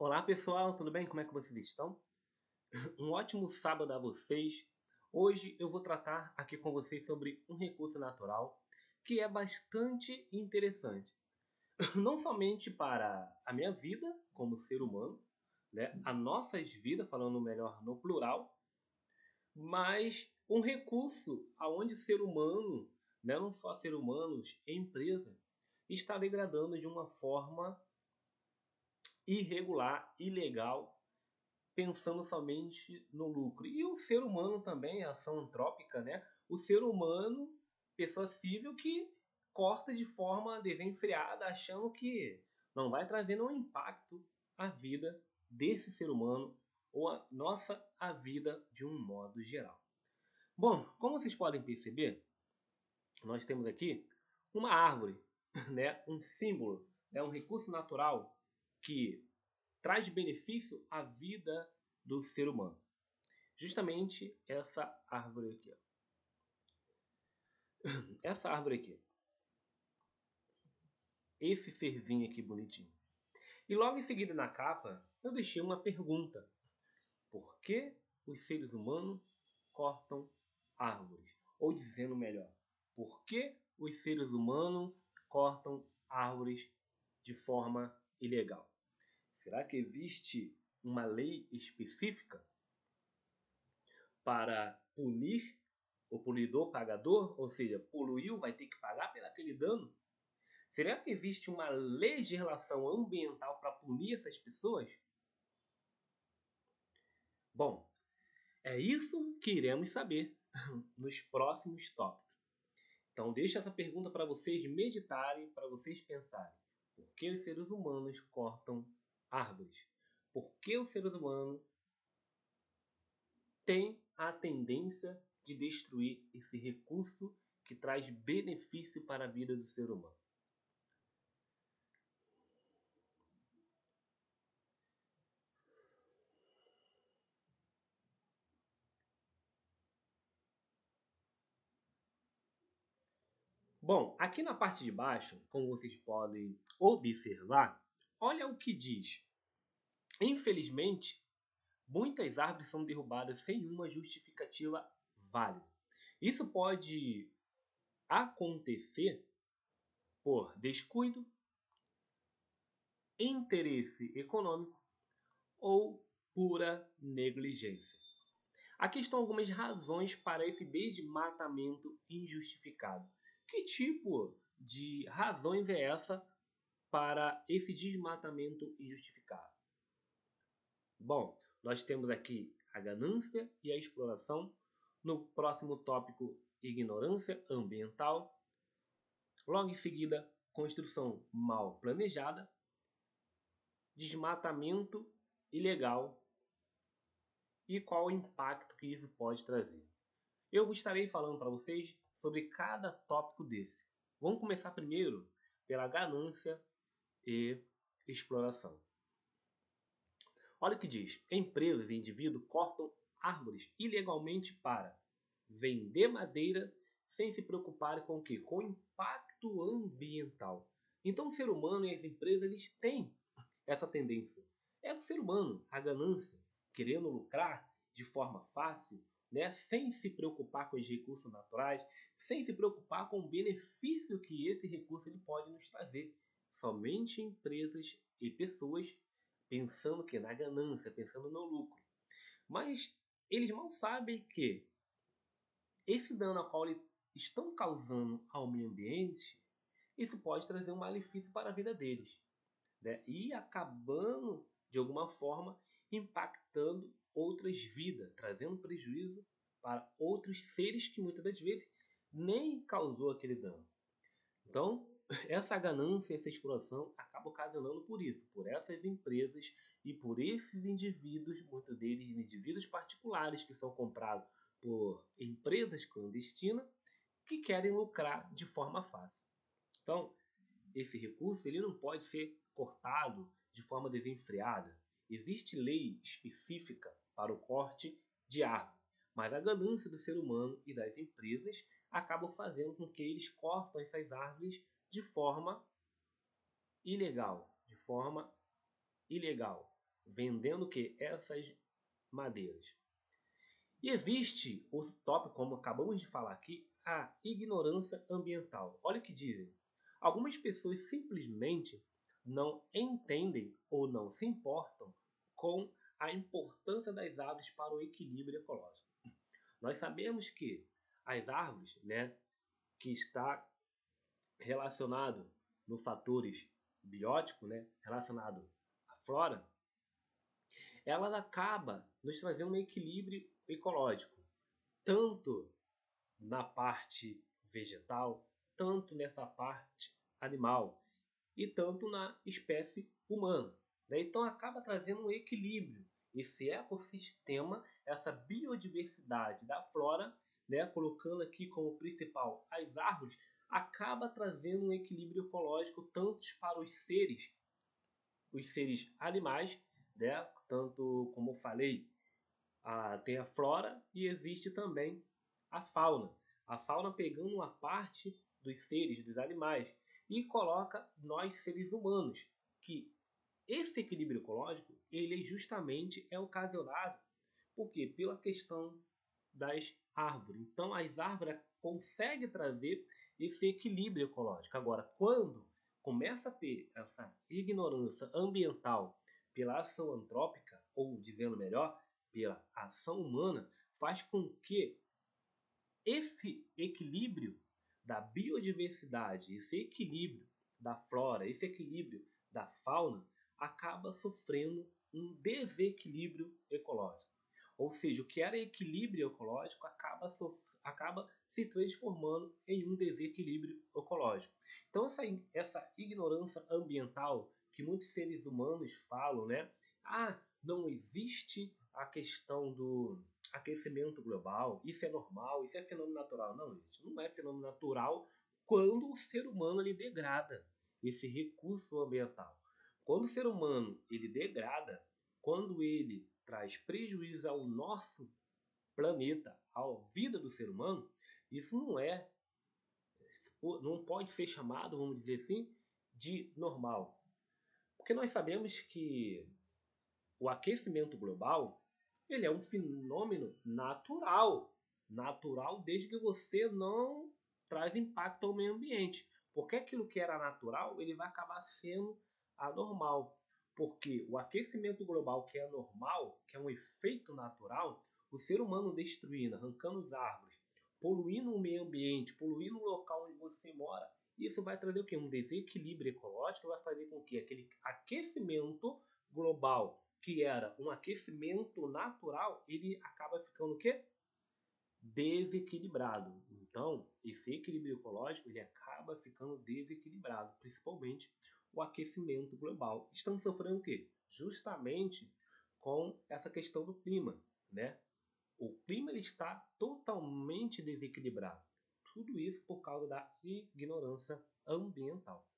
Olá pessoal, tudo bem? Como é que vocês estão? Um ótimo sábado a vocês. Hoje eu vou tratar aqui com vocês sobre um recurso natural que é bastante interessante, não somente para a minha vida como ser humano, né, as nossas vidas, falando melhor no plural, mas um recurso aonde o ser humano, né, não só ser humanos, empresa, está degradando de uma forma irregular, ilegal, pensando somente no lucro. E o ser humano também, a ação antrópica, né? O ser humano, pessoa civil que corta de forma desenfreada, achando que não vai trazer nenhum impacto à vida desse ser humano ou a vida de um modo geral. Bom, como vocês podem perceber, nós temos aqui uma árvore, né? Um símbolo, né? Um recurso natural que traz benefício à vida do ser humano. Justamente essa árvore aqui. Ó. Essa árvore aqui. Esse serzinho aqui bonitinho. E logo em seguida na capa, eu deixei uma pergunta. Por que os seres humanos cortam árvores? Ou dizendo melhor, por que os seres humanos cortam árvores de forma ilegal? Será que existe uma lei específica para punir o poluidor pagador? Ou seja, poluiu, vai ter que pagar pelo aquele dano? Será que existe uma legislação ambiental para punir essas pessoas? Bom, é isso que iremos saber nos próximos tópicos. Então, deixo essa pergunta para vocês meditarem, para vocês pensarem. Por que os seres humanos cortam árvores? Por que o ser humano tem a tendência de destruir esse recurso que traz benefício para a vida do ser humano? Bom, aqui na parte de baixo, como vocês podem observar, olha o que diz. Infelizmente, muitas árvores são derrubadas sem uma justificativa válida. Isso pode acontecer por descuido, interesse econômico ou pura negligência. Aqui estão algumas razões para esse desmatamento injustificado. Que tipo de razões é essa para esse desmatamento injustificado? Bom, nós temos aqui a ganância e a exploração. No próximo tópico, ignorância ambiental. Logo em seguida, construção mal planejada, desmatamento ilegal e qual o impacto que isso pode trazer. Eu estarei falando para vocês sobre cada tópico desse. Vamos começar primeiro pela ganância e exploração. Olha o que diz: empresas e indivíduos cortam árvores ilegalmente para vender madeira sem se preocuparem com o quê? Com o impacto ambiental. Então o ser humano e as empresas eles têm essa tendência. É do ser humano a ganância, querendo lucrar de forma fácil, né? Sem se preocupar com os recursos naturais, sem se preocupar com o benefício que esse recurso ele pode nos trazer. Somente empresas e pessoas pensando que na ganância, pensando no lucro. Mas eles mal sabem que esse dano ao qual eles estão causando ao meio ambiente, isso pode trazer um malefício para a vida deles, né? E acabando, de alguma forma, impactando outras vidas, trazendo prejuízo para outros seres que muitas das vezes nem causou aquele dano. Então, essa ganância, essa exploração acaba ocasionando por isso, por essas empresas e por esses indivíduos, muitos deles indivíduos particulares que são comprados por empresas clandestinas que querem lucrar de forma fácil. Então, esse recurso ele não pode ser cortado de forma desenfreada. Existe lei específica para o corte de árvore, mas a ganância do ser humano e das empresas acabam fazendo com que eles cortam essas árvores de forma ilegal, de forma ilegal. vendendo o quê? Essas madeiras. E existe o tópico, como acabamos de falar aqui, a ignorância ambiental. Olha o que dizem. Algumas pessoas simplesmente não entendem ou não se importam com a importância das árvores para o equilíbrio ecológico. Nós sabemos que as árvores, né, que está relacionado nos fatores bióticos, né, relacionado à flora, ela acaba nos trazendo um equilíbrio ecológico, tanto na parte vegetal, tanto nessa parte animal e tanto na espécie humana. Então acaba trazendo um equilíbrio. Esse ecossistema, essa biodiversidade da flora, né, colocando aqui como principal as árvores, acaba trazendo um equilíbrio ecológico tanto para os seres animais, né, tanto como eu falei, tem a flora e existe também a fauna. A fauna pegando uma parte dos seres, dos animais, e coloca nós seres humanos, que esse equilíbrio ecológico ele justamente é ocasionado porque pela questão das árvores. Então as árvores conseguem trazer esse equilíbrio ecológico. Agora, quando começa a ter essa ignorância ambiental pela ação antrópica, ou dizendo melhor, pela ação humana, faz com que esse equilíbrio da biodiversidade, esse equilíbrio da flora, esse equilíbrio da fauna, acaba sofrendo um desequilíbrio ecológico. Ou seja, o que era equilíbrio ecológico acaba se transformando em um desequilíbrio ecológico. Então, essa ignorância ambiental que muitos seres humanos falam, né? Não existe a questão do aquecimento global, isso é normal, isso é fenômeno natural. Não, gente, não é fenômeno natural quando o ser humano ele degrada esse recurso ambiental. Quando o ser humano ele degrada, quando ele traz prejuízo ao nosso planeta, à vida do ser humano, isso não pode ser chamado, vamos dizer assim, de normal. Porque nós sabemos que o aquecimento global ele é um fenômeno natural. Natural desde que você não traz impacto ao meio ambiente. Porque aquilo que era natural, ele vai acabar sendo anormal. Porque o aquecimento global que é normal, que é um efeito natural, o ser humano destruindo, arrancando as árvores, poluindo o meio ambiente, poluindo o local onde você mora, isso vai trazer o quê? Um desequilíbrio ecológico, vai fazer com que aquele aquecimento global que era um aquecimento natural, ele acaba ficando o quê? Desequilibrado. Então, esse equilíbrio ecológico ele acaba ficando desequilibrado, principalmente o aquecimento global. Estamos sofrendo o quê? Justamente com essa questão do clima, né? O clima ele está totalmente desequilibrado. Tudo isso por causa da ignorância ambiental.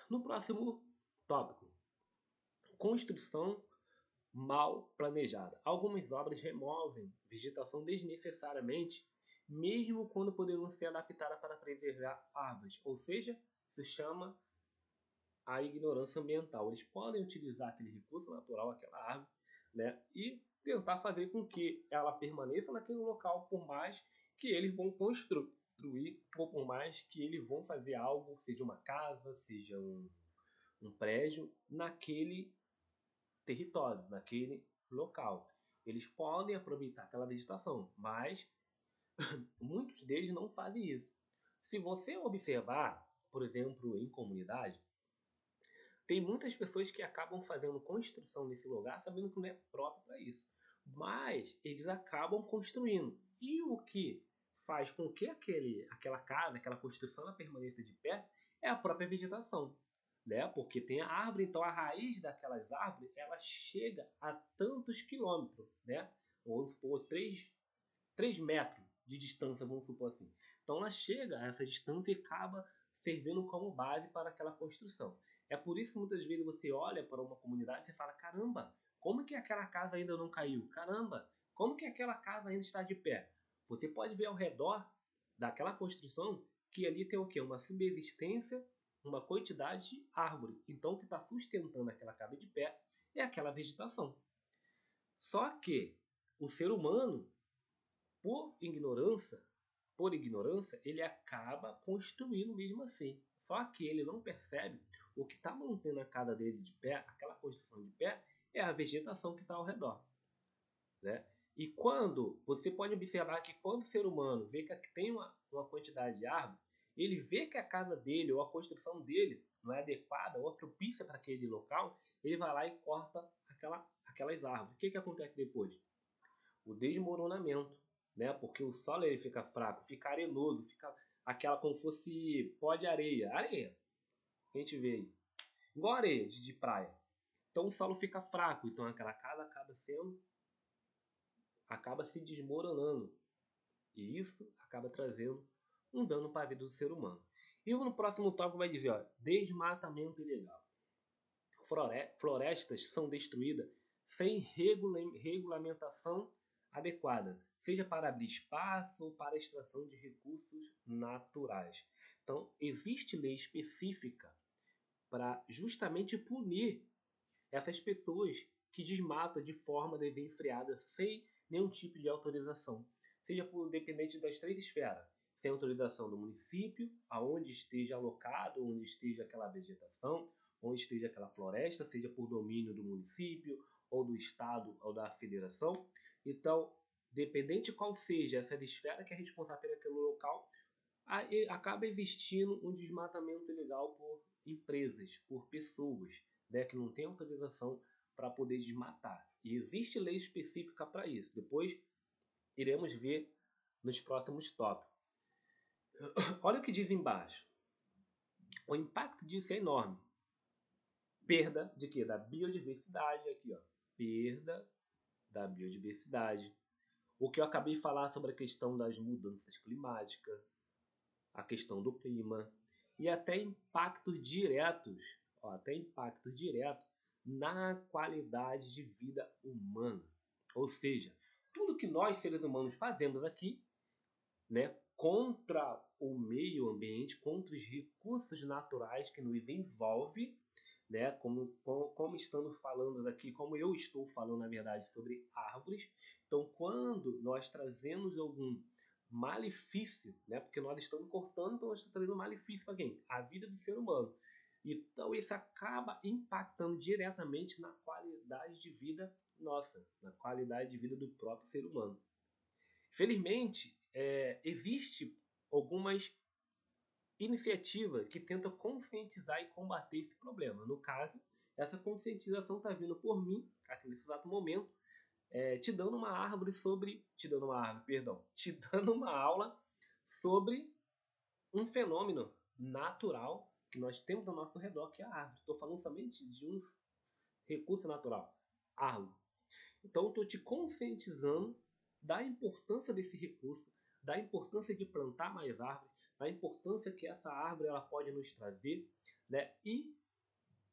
No próximo tópico, construção mal planejada. Algumas obras removem vegetação desnecessariamente, mesmo quando poderiam ser adaptadas para preservar árvores, ou seja, se chama a ignorância ambiental. Eles podem utilizar aquele recurso natural, aquela árvore, né, e tentar fazer com que ela permaneça naquele local, por mais que eles vão construir, ou por mais que eles vão fazer algo, seja uma casa, seja um prédio, naquele território, naquele local. Eles podem aproveitar aquela vegetação, mas muitos deles não fazem isso. Se você observar, por exemplo, em comunidade, tem muitas pessoas que acabam fazendo construção nesse lugar sabendo que não é próprio para isso. Mas eles acabam construindo. E o que faz com que aquela casa, aquela construção permaneça de pé é a própria vegetação. Né? Porque tem a árvore, então a raiz daquelas árvores ela chega a tantos quilômetros, né? Vamos supor 3 metros de distância, vamos supor assim. Então ela chega a essa distância e acaba servindo como base para aquela construção. É por isso que muitas vezes você olha para uma comunidade e fala, caramba, como que aquela casa ainda não caiu? Caramba, como que aquela casa ainda está de pé? Você pode ver ao redor daquela construção que ali tem o quê? Uma subsistência, uma quantidade de árvore. Então o que está sustentando aquela casa de pé é aquela vegetação. Só que o ser humano, por ignorância, ele acaba construindo mesmo assim. Só que ele não percebe o que está mantendo a casa dele de pé, aquela construção de pé, é a vegetação que está ao redor, né? E quando você pode observar que quando o ser humano vê que tem uma quantidade de árvore, ele vê que a casa dele ou a construção dele não é adequada ou é propícia para aquele local, ele vai lá e corta aquelas árvores. O que acontece depois? O desmoronamento, né? Porque o solo ele fica fraco, fica arenoso, fica aquela como se fosse pó de areia. Areia, que a gente vê aí. Igual areia de praia. Então o solo fica fraco, então aquela casa acaba se desmoronando. E isso acaba trazendo um dano para a vida do ser humano. E no próximo tópico vai dizer, ó, desmatamento ilegal. Florestas são destruídas sem regulamentação adequada, seja para abrir espaço ou para extração de recursos naturais. Então, existe lei específica para justamente punir essas pessoas que desmatam de forma desenfreada sem nenhum tipo de autorização, seja por dependente das três esferas, sem autorização do município, aonde esteja alocado, onde esteja aquela vegetação, onde esteja aquela floresta, seja por domínio do município, ou do estado, ou da federação. Então, dependente qual seja essa esfera que é responsável por aquele local, acaba existindo um desmatamento ilegal por empresas, por pessoas, né, que não têm autorização para poder desmatar. E existe lei específica para isso. Depois iremos ver nos próximos tópicos. Olha o que diz embaixo. O impacto disso é enorme. Perda de quê? Da biodiversidade aqui, ó. Perda da biodiversidade. O que eu acabei de falar sobre a questão das mudanças climáticas, a questão do clima e até impactos diretos, na qualidade de vida humana. Ou seja, tudo que nós seres humanos fazemos aqui, né, contra o meio ambiente, contra os recursos naturais que nos envolve, né, como estamos falando aqui, como eu estou falando na verdade sobre árvores. Então, quando nós trazemos algum malefício, né, porque nós estamos cortando, então nós estamos trazendo malefício para quem? A vida do ser humano. Então, isso acaba impactando diretamente na qualidade de vida nossa, na qualidade de vida do próprio ser humano. Felizmente, existe algumas iniciativas que tentam conscientizar e combater esse problema. No caso, essa conscientização está vindo por mim, aqui nesse exato momento, te dando uma aula sobre um fenômeno natural que nós temos ao nosso redor, que é a árvore. Estou falando somente de um recurso natural, árvore. Então, estou te conscientizando da importância desse recurso, da importância de plantar mais árvores, da importância que essa árvore ela pode nos trazer, né? E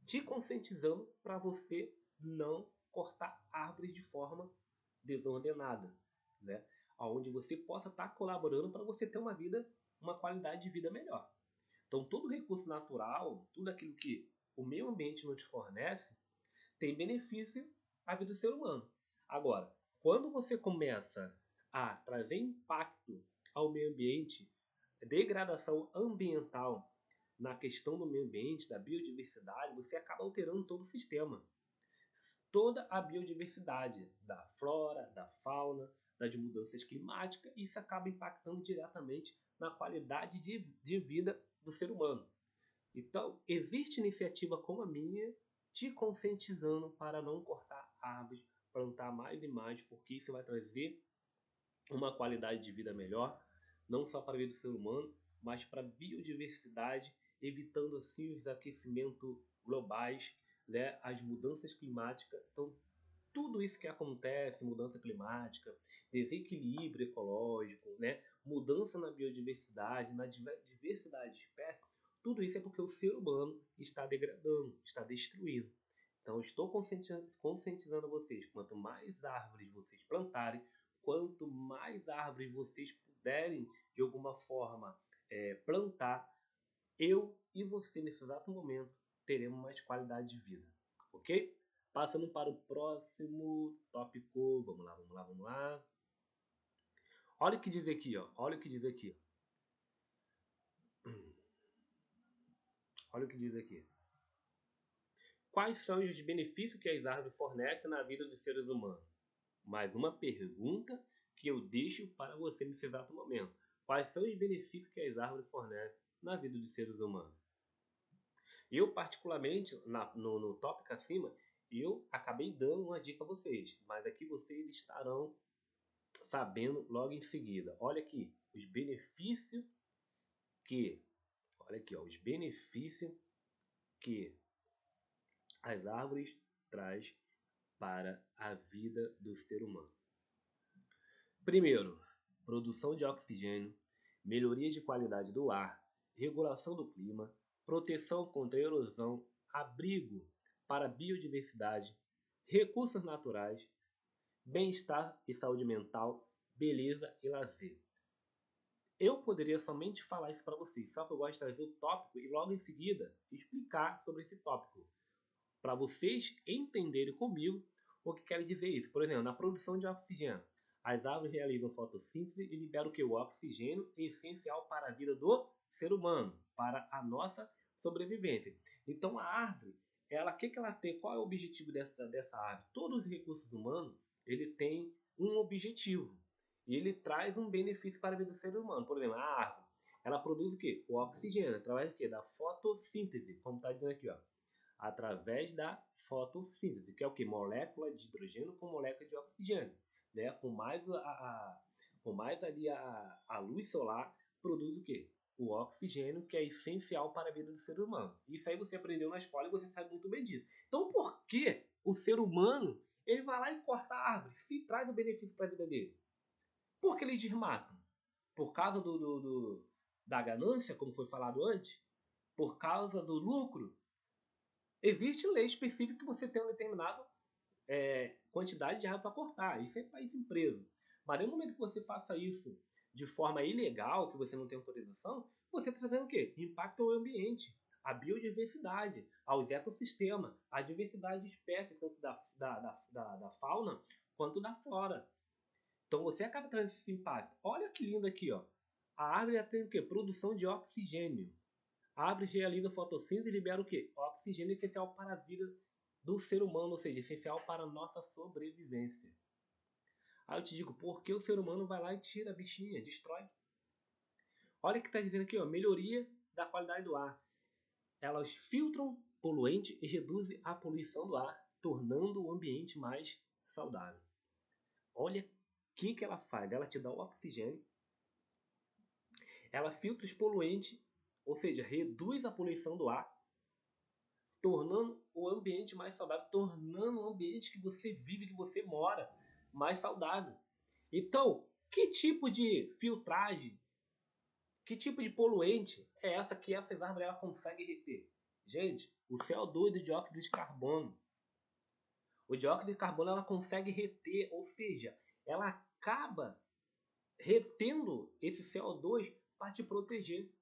te conscientizando para você não cortar árvores de forma desordenada, né? Onde você possa estar colaborando para você ter uma qualidade de vida melhor. Então, todo recurso natural, tudo aquilo que o meio ambiente não te fornece, tem benefício à vida do ser humano. Agora, quando você começa a trazer impacto ao meio ambiente, degradação ambiental na questão do meio ambiente, da biodiversidade, você acaba alterando todo o sistema. Toda a biodiversidade da flora, da fauna, das mudanças climáticas, isso acaba impactando diretamente na qualidade de vida do ser humano. Então, existe iniciativa como a minha te conscientizando para não cortar árvores, plantar mais e mais, porque isso vai trazer uma qualidade de vida melhor, não só para a vida do ser humano, mas para a biodiversidade, evitando assim os aquecimentos globais, né, as mudanças climáticas. Então, tudo isso que acontece, mudança climática, desequilíbrio ecológico, né, mudança na biodiversidade, na diversidade de espécies, tudo isso é porque o ser humano está degradando, está destruindo. Então, estou conscientizando vocês, quanto mais árvores vocês plantarem, quanto mais árvores vocês puderem, de alguma forma, plantar, eu e você, nesse exato momento, teremos mais qualidade de vida. Ok? Passando para o próximo tópico. Vamos lá, vamos lá, vamos lá. Olha o que diz aqui, ó. Olha o que diz aqui. Olha o que diz aqui. Quais são os benefícios que as árvores fornecem na vida dos seres humanos? Mais uma pergunta que eu deixo para você nesse exato momento. Quais são os benefícios que as árvores fornecem na vida dos seres humanos? Eu, particularmente, no tópico acima, eu acabei dando uma dica a vocês, mas aqui vocês estarão sabendo logo em seguida. Olha aqui, os benefícios que, olha aqui, ó, os benefícios que as árvores traz para a vida do ser humano. Primeiro, produção de oxigênio, melhoria de qualidade do ar, regulação do clima, proteção contra erosão, abrigo para a biodiversidade, recursos naturais, bem-estar e saúde mental, beleza e lazer. Eu poderia somente falar isso para vocês, só que eu gosto de trazer o tópico e logo em seguida explicar sobre esse tópico, para vocês entenderem comigo o que quer dizer isso. Por exemplo, na produção de oxigênio, as árvores realizam fotossíntese e liberam o que? O oxigênio essencial para a vida do ser humano, para a nossa sobrevivência. Então a árvore, ela, que ela tem? Qual é o objetivo dessa árvore? Todos os recursos humanos, ele tem um objetivo. E ele traz um benefício para a vida do ser humano. Por exemplo, a árvore, ela produz o quê? O oxigênio, através do quê? Da fotossíntese, como está dizendo aqui, ó. Através da fotossíntese, que é o que? Molécula de hidrogênio com molécula de oxigênio. Né? Com mais ali a luz solar, produz o quê? O oxigênio, que é essencial para a vida do ser humano. Isso aí você aprendeu na escola e você sabe muito bem disso. Então por que o ser humano ele vai lá e corta a árvore se traz o benefício para a vida dele? Por que eles desmatam? Por causa da ganância, como foi falado antes? Por causa do lucro? Existe lei específica que você tem uma determinada quantidade de árvore para cortar. Isso é país empresa. Mas no momento que você faça isso de forma ilegal, que você não tem autorização, você está trazendo o quê? Impacto ao ambiente, à biodiversidade, aos ecossistemas, à diversidade de espécies, tanto da fauna quanto da flora. Então você acaba trazendo esse impacto. Olha que lindo aqui, ó. A árvore tem o quê? Produção de oxigênio. A árvore realiza fotossíntese e libera o quê? Oxigênio essencial para a vida do ser humano, ou seja, essencial para a nossa sobrevivência. Aí eu te digo, por que o ser humano vai lá e tira a bichinha, destrói? Olha o que está dizendo aqui, ó, melhoria da qualidade do ar. Elas filtram poluente e reduzem a poluição do ar, tornando o ambiente mais saudável. Olha o que ela faz. Ela te dá o oxigênio, ela filtra os poluentes, ou seja, reduz a poluição do ar, tornando o ambiente mais saudável, tornando o ambiente que você vive, que você mora, mais saudável. Então, que tipo de filtragem, que tipo de poluente é essa que essa árvore ela consegue reter? Gente, o CO2 do dióxido de carbono. O dióxido de carbono ela consegue reter, ou seja, ela acaba retendo esse CO2 para te proteger.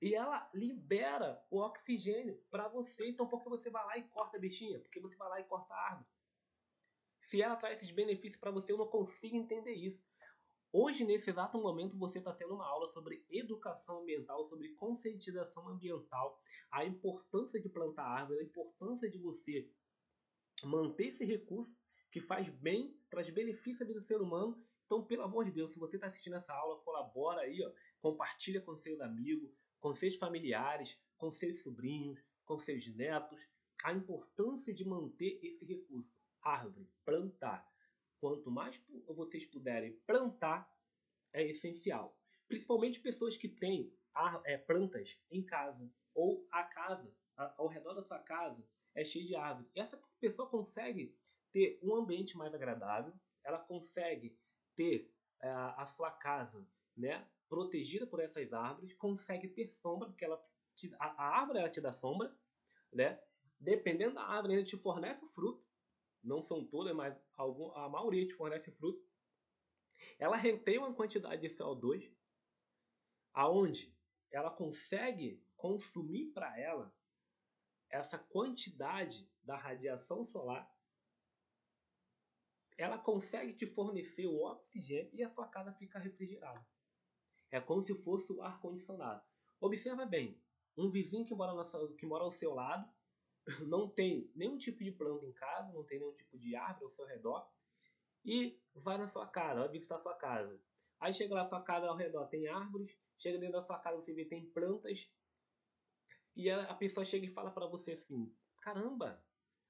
E ela libera o oxigênio para você. Então, por que você vai lá e corta a bichinha? Porque você vai lá e corta a árvore. Se ela traz esses benefícios para você, eu não consigo entender isso. Hoje, nesse exato momento, você está tendo uma aula sobre educação ambiental, sobre conscientização ambiental, a importância de plantar árvore, a importância de você manter esse recurso que faz bem, traz benefício à vida do ser humano. Então, pelo amor de Deus, se você está assistindo essa aula, colabora aí, ó, compartilha com seus amigos, com seus familiares, com seus sobrinhos, com seus netos, a importância de manter esse recurso. Árvore, plantar. Quanto mais vocês puderem plantar, é essencial. Principalmente pessoas que têm plantas em casa, ou a casa, ao redor da sua casa, é cheio de árvore. Essa pessoa consegue ter um ambiente mais agradável, ela consegue ter a sua casa, né, protegida por essas árvores, consegue ter sombra, porque a árvore ela te dá sombra, né? Dependendo da árvore, ela te fornece fruto. Não são todas, mas a maioria te fornece fruto. Ela retém uma quantidade de CO2, aonde ela consegue consumir para ela essa quantidade da radiação solar, ela consegue te fornecer o oxigênio e a sua casa fica refrigerada. É como se fosse o ar-condicionado. Observa bem, um vizinho que mora ao seu lado não tem nenhum tipo de planta em casa, não tem nenhum tipo de árvore ao seu redor, e vai na sua casa, vai visitar a sua casa. Aí chega lá na sua casa ao redor, tem árvores, chega dentro da sua casa, você vê tem plantas, e a pessoa chega e fala para você assim: caramba,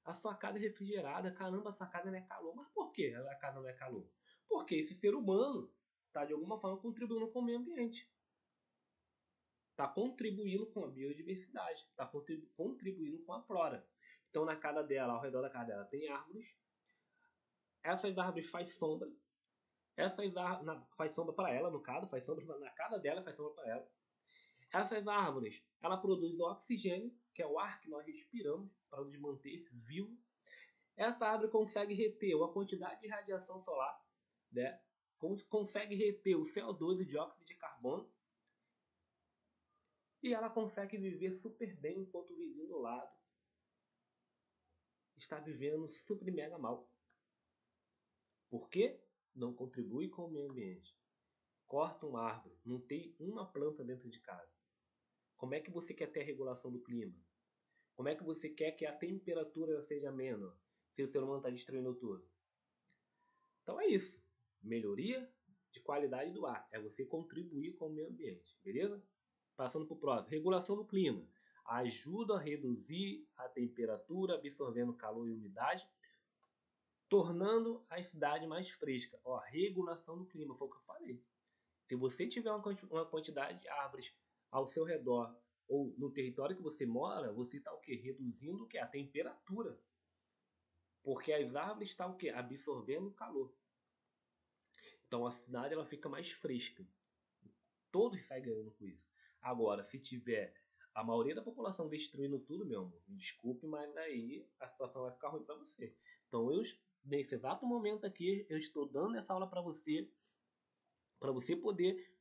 a sua casa é refrigerada, caramba, a sua casa não é calor. Mas por que a casa não é calor? Porque esse ser humano está de alguma forma contribuindo com o meio ambiente. Está contribuindo com a biodiversidade, está contribuindo com a flora. Então na casa dela, ao redor da casa dela, tem árvores. Essas árvores faz sombra. Essas árvores faz sombra para ela, no caso, faz sombra na casa dela, faz sombra para ela. Essas árvores, ela produz oxigênio, que é o ar que nós respiramos para nos manter vivos. Essa árvore consegue reter uma quantidade de radiação solar, né? Consegue reter o CO2 e o dióxido de carbono, e ela consegue viver super bem enquanto o vizinho do lado está vivendo super mega mal. Por quê? Não contribui com o meio ambiente. Corta uma árvore, não tem uma planta dentro de casa. Como é que você quer ter a regulação do clima? Como é que você quer que a temperatura seja menor se o ser humano está destruindo tudo? Então é isso. Melhoria de qualidade do ar. É você contribuir com o meio ambiente. Beleza? Passando para o próximo. Regulação do clima. Ajuda a reduzir a temperatura, absorvendo calor e umidade, tornando a cidade mais fresca. Ó, regulação do clima, foi o que eu falei. Se você tiver uma quantidade de árvores ao seu redor ou no território que você mora, você está o quê? Reduzindo o quê? A temperatura. Porque as árvores estão o quê? Absorvendo calor. Então a cidade ela fica mais fresca. Todos saem ganhando com isso. Agora, se tiver a maioria da população destruindo tudo, meu amor, me desculpe, mas aí a situação vai ficar ruim para você. Então, nesse exato momento aqui, eu estou dando essa aula para você poder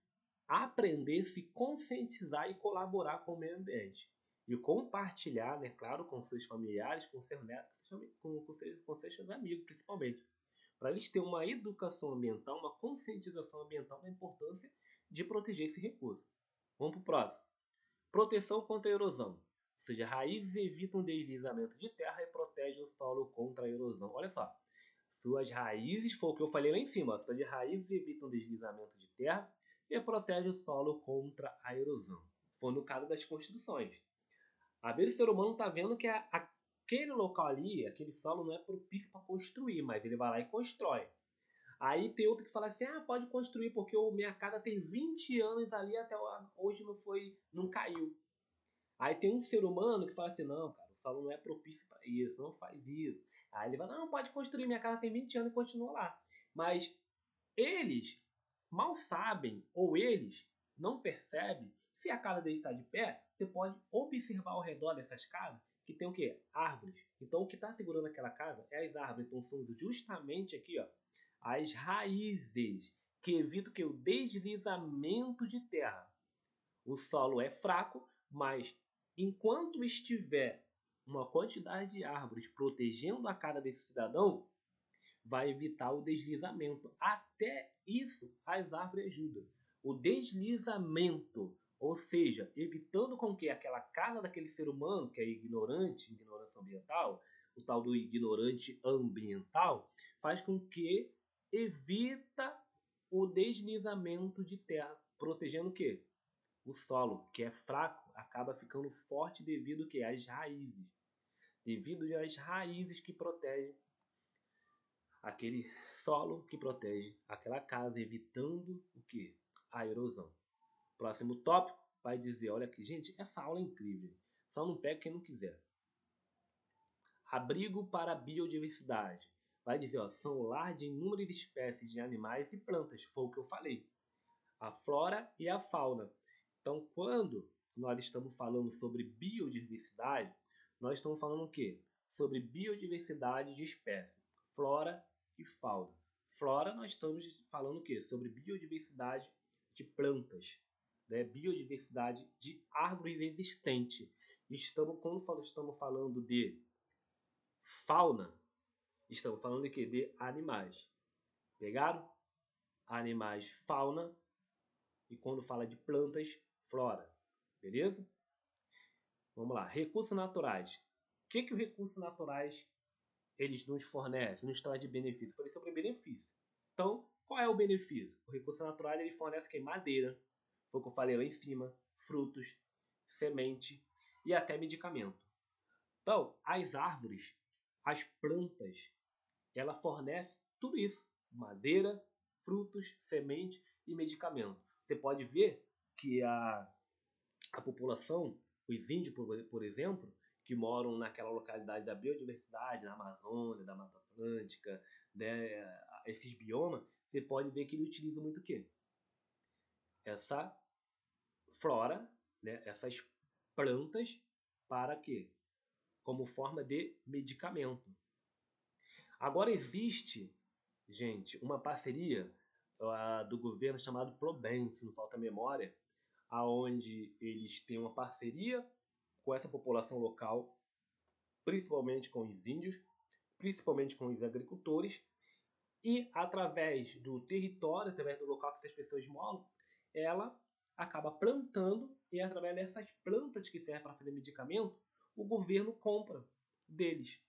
aprender, se conscientizar e colaborar com o meio ambiente. E compartilhar, né, claro, com seus familiares, com seus netos, com seus amigos, principalmente. Para eles terem uma educação ambiental, uma conscientização ambiental da importância de proteger esse recurso. Vamos para o próximo. Proteção contra a erosão. Ou seja, raízes evitam deslizamento de terra e protegem o solo contra a erosão. Olha só. Suas raízes, foi o que eu falei lá em cima, suas raízes evitam deslizamento de terra e protegem o solo contra a erosão. Foi no caso das construções. Às vezes o ser humano está vendo que aquele local ali, aquele solo não é propício para construir, mas ele vai lá e constrói. Aí tem outro que fala assim, pode construir porque minha casa tem 20 anos ali, até hoje não caiu. Aí tem um ser humano que fala assim, não, cara, o solo não é propício para isso, não faz isso. Aí ele vai, não, pode construir, minha casa tem 20 anos e continua lá. Mas eles mal sabem, ou eles não percebem, se a casa dele está de pé, você pode observar ao redor dessas casas que tem o quê? Árvores. Então o que está segurando aquela casa é as árvores. Então são justamente aqui, ó, as raízes que evitam que o deslizamento de terra. O solo é fraco, mas enquanto estiver uma quantidade de árvores protegendo a casa desse cidadão, vai evitar o deslizamento. Até isso as árvores ajudam. O deslizamento, ou seja, evitando com que aquela casa daquele ser humano, que é ignorante, ignorância ambiental, o tal do ignorante ambiental, faz com que evita o deslizamento de terra, protegendo o quê? O solo, que é fraco, acaba ficando forte devido que às raízes. Devido às raízes que protegem aquele solo, que protege aquela casa, evitando o quê? A erosão. Próximo tópico vai dizer, olha aqui, gente, essa aula é incrível. Só não pega quem não quiser. Abrigo para a biodiversidade. Vai dizer, ó, são lar de inúmeras espécies de animais e plantas. Foi o que eu falei. A flora e a fauna. Então, quando nós estamos falando sobre biodiversidade, nós estamos falando o quê? Sobre biodiversidade de espécies, flora e fauna. Flora, nós estamos falando o quê? Sobre biodiversidade de plantas. né, biodiversidade de árvores existentes. Quando estamos falando de fauna, estamos falando de quê? De animais. Pegaram? Animais, fauna, e quando fala de plantas, flora. Beleza? Vamos lá. Recursos naturais. O que os recursos naturais eles nos fornecem, nos traz de benefício? Falei sobre benefício. Então, qual é o benefício? O recurso natural ele fornece que madeira, foi o que eu falei lá em cima, frutos, semente e até medicamento. Então, as árvores, as plantas, ela fornece tudo isso: madeira, frutos, semente e medicamento. Você pode ver que a população, os índios, por exemplo, que moram naquela localidade da biodiversidade, na Amazônia, da Mata Atlântica, né, esses biomas, você pode ver que ele utiliza muito o quê? Essa flora, né, essas plantas, para quê? Como forma de medicamento. Agora existe, gente, uma parceria do governo chamado ProBem, se não falta memória, aonde eles têm uma parceria com essa população local, principalmente com os índios, principalmente com os agricultores, e através do território, através do local que essas pessoas moram, ela acaba plantando, e através dessas plantas que servem para fazer medicamento, o governo compra deles.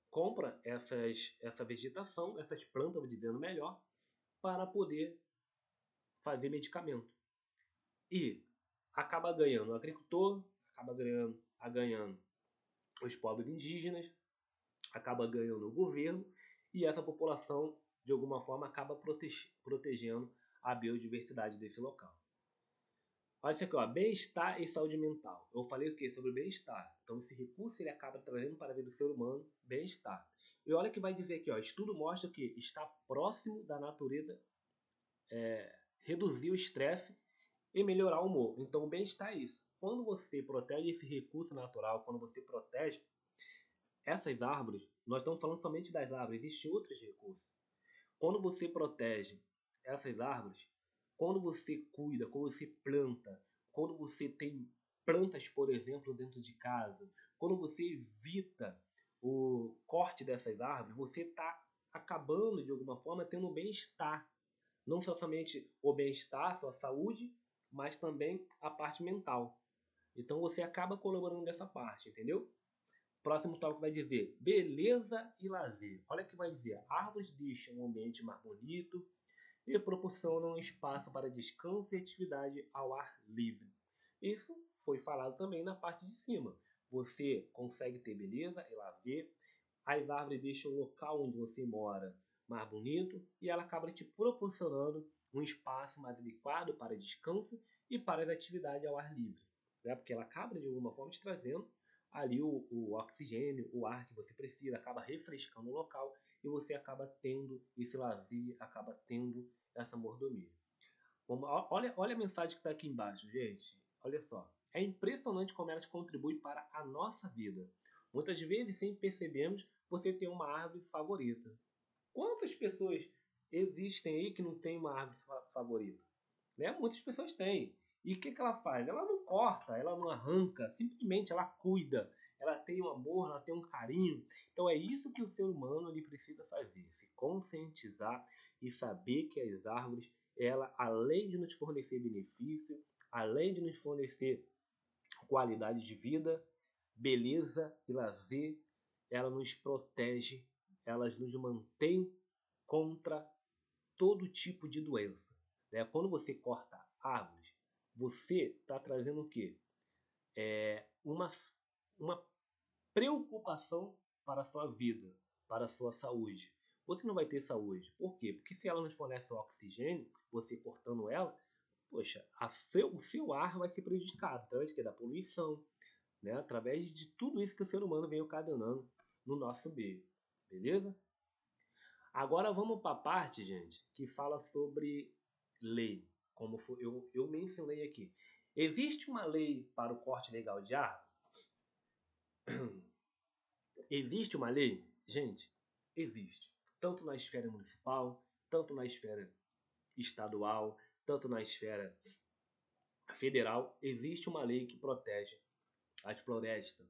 Compra essa vegetação, essas plantas, vou dizendo melhor, para poder fazer medicamento. E acaba ganhando o agricultor, acaba ganhando os povos indígenas, acaba ganhando o governo, e essa população, de alguma forma, acaba protegendo a biodiversidade desse local. Olha isso aqui, ó, bem-estar e saúde mental. Eu falei o quê? Sobre bem-estar. Então, esse recurso ele acaba trazendo para a vida do ser humano bem-estar. E olha que vai dizer aqui, ó, estudo mostra que estar próximo da natureza reduzir o estresse e melhorar o humor. Então, o bem-estar é isso. Quando você protege esse recurso natural, quando você protege essas árvores, nós estamos falando somente das árvores, existem outros recursos. Quando você protege essas árvores, quando você cuida, quando você planta, quando você tem plantas, por exemplo, dentro de casa, quando você evita o corte dessas árvores, você está acabando, de alguma forma, tendo um bem-estar. Não só somente o bem-estar, a sua saúde, mas também a parte mental. Então você acaba colaborando nessa parte, entendeu? Próximo tópico vai dizer beleza e lazer. Olha que vai dizer: árvores deixam o ambiente mais bonito e proporcionam espaço para descanso e atividade ao ar livre. Isso foi falado também na parte de cima. Você consegue ter beleza e lazer. As árvores deixam o local onde você mora mais bonito e ela acaba te proporcionando um espaço mais adequado para descanso e para as atividades ao ar livre, né? Porque ela acaba de alguma forma te trazendo ali o oxigênio, o ar que você precisa, acaba refrescando o local e você acaba tendo esse lazer, acaba tendo essa mordomia. Olha a mensagem que está aqui embaixo, gente. Olha só. É impressionante como elas contribuem para a nossa vida. Muitas vezes, sem percebermos, você tem uma árvore favorita. Quantas pessoas existem aí que não tem uma árvore favorita? Né? Muitas pessoas têm. E o que ela faz? Ela não corta, ela não arranca, simplesmente ela cuida. Ela tem um amor, ela tem um carinho. Então é isso que o ser humano ele precisa fazer, se conscientizar e saber que as árvores, ela, além de nos fornecer benefício, além de nos fornecer qualidade de vida, beleza e lazer, ela nos protege, elas nos mantém contra todo tipo de doença. Né? Quando você corta árvores, você está trazendo o quê? Uma preocupação para a sua vida, para a sua saúde. Você não vai ter saúde. Por quê? Porque se ela nos fornece oxigênio, você cortando ela, poxa, o seu ar vai ser prejudicado através de quê? Da poluição, né? Através de tudo isso que o ser humano vem ocasionando no nosso meio. Beleza? Agora vamos para a parte, gente, que fala sobre lei. Como eu mencionei aqui. Existe uma lei para o corte legal de árvore? Existe uma lei? Gente, existe. Tanto na esfera municipal, tanto na esfera estadual, tanto na esfera federal, existe uma lei que protege as florestas,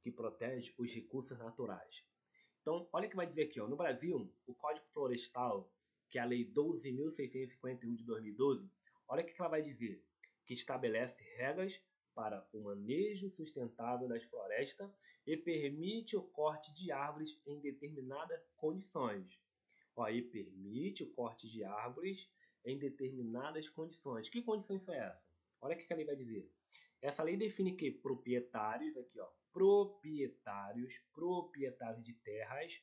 que protege os recursos naturais. Então, olha o que vai dizer aqui, ó. No Brasil, o Código Florestal, que é a Lei 12.651 de 2012, olha o que ela vai dizer, que estabelece regras para o manejo sustentável das florestas e permite o corte de árvores em determinadas condições. Ó, e permite o corte de árvores em determinadas condições. Que condições são essas? Olha o que a lei vai dizer. Essa lei define que proprietários, aqui ó, proprietários de terras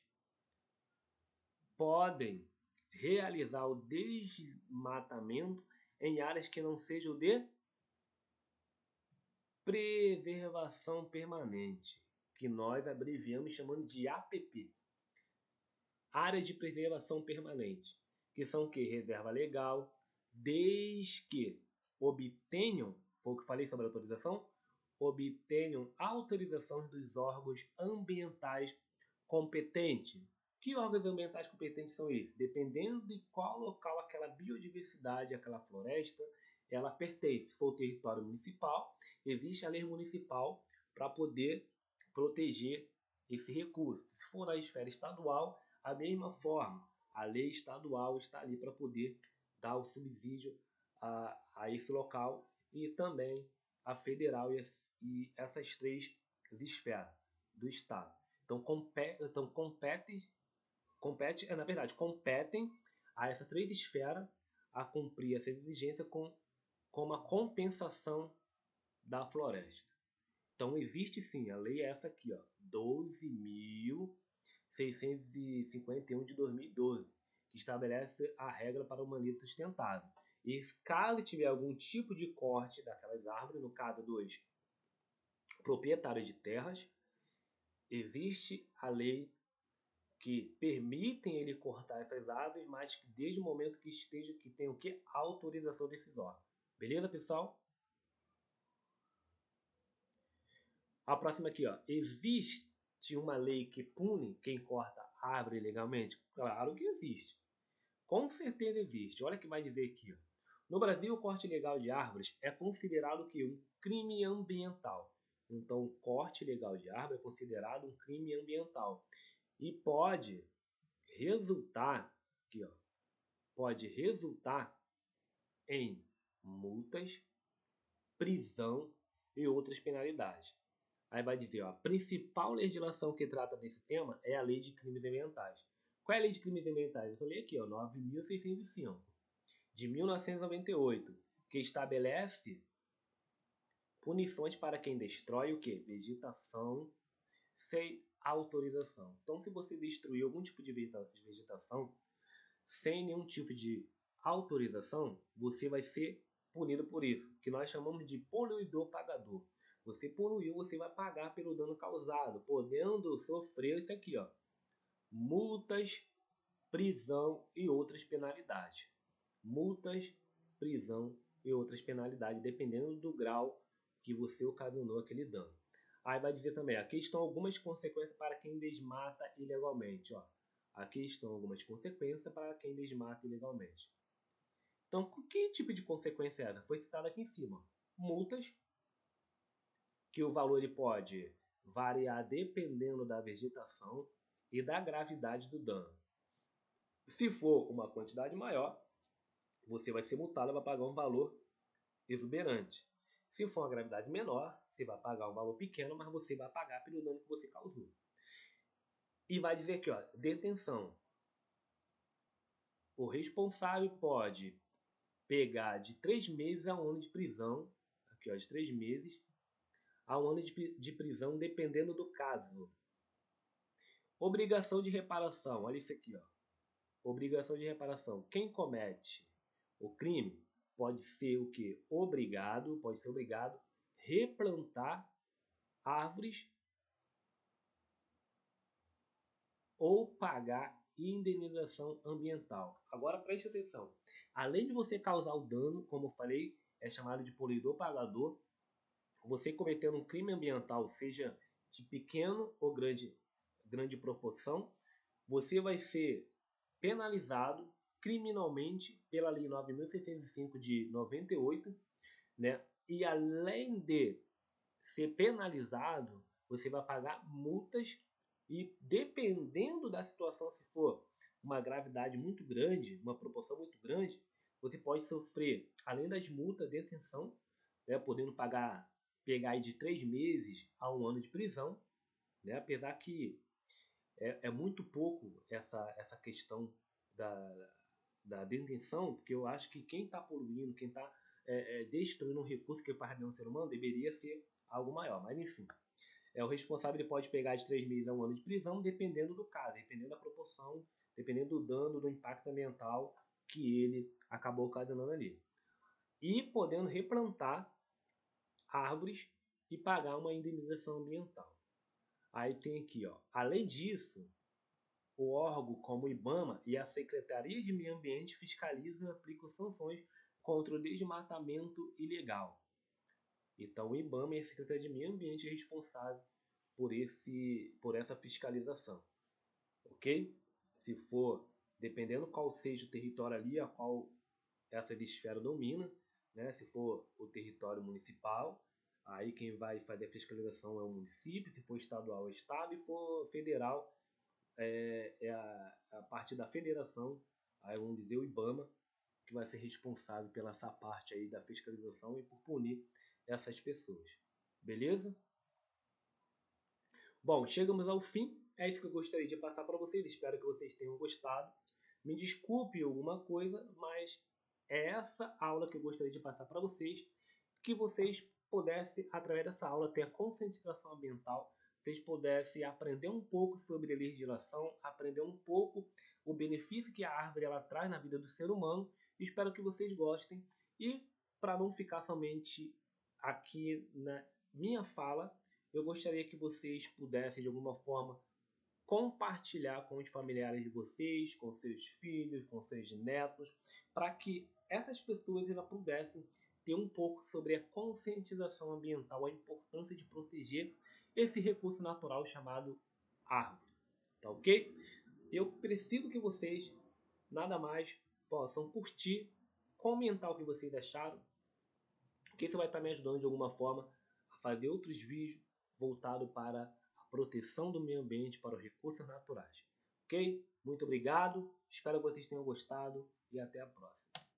podem realizar o desmatamento em áreas que não sejam de preservação permanente, que nós abreviamos chamando de APP. Áreas de preservação permanente, que são o que? Reserva legal, desde que obtenham, foi o que falei sobre a autorização, obtenham autorização dos órgãos ambientais competentes. Que órgãos ambientais competentes são esses? Dependendo de qual local aquela biodiversidade, aquela floresta, ela pertence. Se for o território municipal, existe a lei municipal para poder proteger esse recurso. Se for na esfera estadual, a mesma forma, a lei estadual está ali para poder dar o subsídio a esse local e também a federal e essas três esferas do Estado. Então, competem a essas três esferas a cumprir essa exigência com uma compensação da floresta. Então, existe sim, a lei é essa aqui, ó, 12.651 de 2012, que estabelece a regra para o manejo sustentável. E caso tiver algum tipo de corte daquelas árvores, no caso dos proprietários de terras, existe a lei que permitem ele cortar essas árvores, mas que desde o momento que tem o que? Autorização desses órgãos. Beleza, pessoal? A próxima aqui, ó. Existe uma lei que pune quem corta árvore ilegalmente? Claro que existe. Com certeza existe. Olha o que vai dizer aqui, ó. No Brasil, o corte ilegal de árvores é considerado que um crime ambiental. Então, o corte ilegal de árvore é considerado um crime ambiental e pode resultar aqui, ó, pode resultar em multas, prisão e outras penalidades. Aí vai dizer, ó, a principal legislação que trata desse tema é a Lei de Crimes Ambientais. Qual é a Lei de Crimes Ambientais? Eu falei aqui, ó, 9.605, de 1998, que estabelece punições para quem destrói o quê? Vegetação sem autorização. Então, se você destruir algum tipo de vegetação sem nenhum tipo de autorização, você vai ser punido por isso, que nós chamamos de poluidor pagador. Você poluiu, você vai pagar pelo dano causado, podendo sofrer isso aqui, ó, multas, prisão e outras penalidades. Multas, prisão e outras penalidades, dependendo do grau que você ocasionou aquele dano. Aí vai dizer também, aqui estão algumas consequências para quem desmata ilegalmente. Ó. Aqui estão algumas consequências para quem desmata ilegalmente. Então, que tipo de consequência é essa? Foi citado aqui em cima. Multas, que o valor ele pode variar dependendo da vegetação e da gravidade do dano. Se for uma quantidade maior, você vai ser multado e vai pagar um valor exuberante. Se for uma gravidade menor, você vai pagar um valor pequeno, mas você vai pagar pelo dano que você causou. E vai dizer aqui, ó, detenção. O responsável pode pegar de 3 meses a 1 ano de prisão, aqui ó, de 3 meses a 1 ano de prisão, dependendo do caso. Obrigação de reparação, olha isso aqui, ó. Obrigação de reparação. Quem comete o crime pode ser o quê? Pode ser obrigado a replantar árvores ou pagar indenização ambiental. Agora preste atenção. Além de você causar o dano, como eu falei, é chamado de poluidor pagador, você cometendo um crime ambiental, seja de pequeno ou grande proporção, você vai ser penalizado criminalmente pela Lei 9.605 de 98, né? E além de ser penalizado, você vai pagar multas e dependendo da situação, se for uma gravidade muito grande, uma proporção muito grande, você pode sofrer, além das multas, detenção, né, podendo pegar aí de 3 meses a 1 ano de prisão, né, apesar que é muito pouco essa questão da detenção, porque eu acho que quem está poluindo, quem está destruindo um recurso que faz bem ao ser humano, deveria ser algo maior. Mas enfim, o responsável ele pode pegar de 3 meses a 1 ano de prisão, dependendo do caso, dependendo da proporção, dependendo do dano, do impacto ambiental que ele acabou ocasionando ali. E podendo replantar árvores e pagar uma indenização ambiental. Aí tem aqui, ó, além disso, o órgão como o IBAMA e a Secretaria de Meio Ambiente fiscalizam e aplicam sanções contra o desmatamento ilegal. Então o IBAMA e a Secretaria de Meio Ambiente é responsável por essa fiscalização, ok? Se for, dependendo qual seja o território ali a qual essa esfera domina, né? Se for o território municipal, aí quem vai fazer a fiscalização é o município, se for estadual é o estado, e for federal a parte da federação, aí vamos dizer o IBAMA, que vai ser responsável pela essa parte aí da fiscalização e por punir essas pessoas. Beleza? Bom, chegamos ao fim. É isso que eu gostaria de passar para vocês. Espero que vocês tenham gostado. Me desculpe alguma coisa, mas é essa aula que eu gostaria de passar para vocês, que vocês pudessem, através dessa aula, ter a conscientização ambiental, vocês pudessem aprender um pouco sobre a legislação, aprender um pouco o benefício que a árvore ela traz na vida do ser humano. Espero que vocês gostem. E para não ficar somente aqui na minha fala, eu gostaria que vocês pudessem, de alguma forma, compartilhar com os familiares de vocês, com seus filhos, com seus netos, para que essas pessoas elas pudessem ter um pouco sobre a conscientização ambiental, a importância de proteger esse recurso natural chamado árvore. Tá ok? Eu preciso que vocês, nada mais, possam curtir, comentar o que vocês acharam, porque isso vai estar me ajudando de alguma forma a fazer outros vídeos voltados para a proteção do meio ambiente, para os recursos naturais. Ok? Muito obrigado, espero que vocês tenham gostado e até a próxima.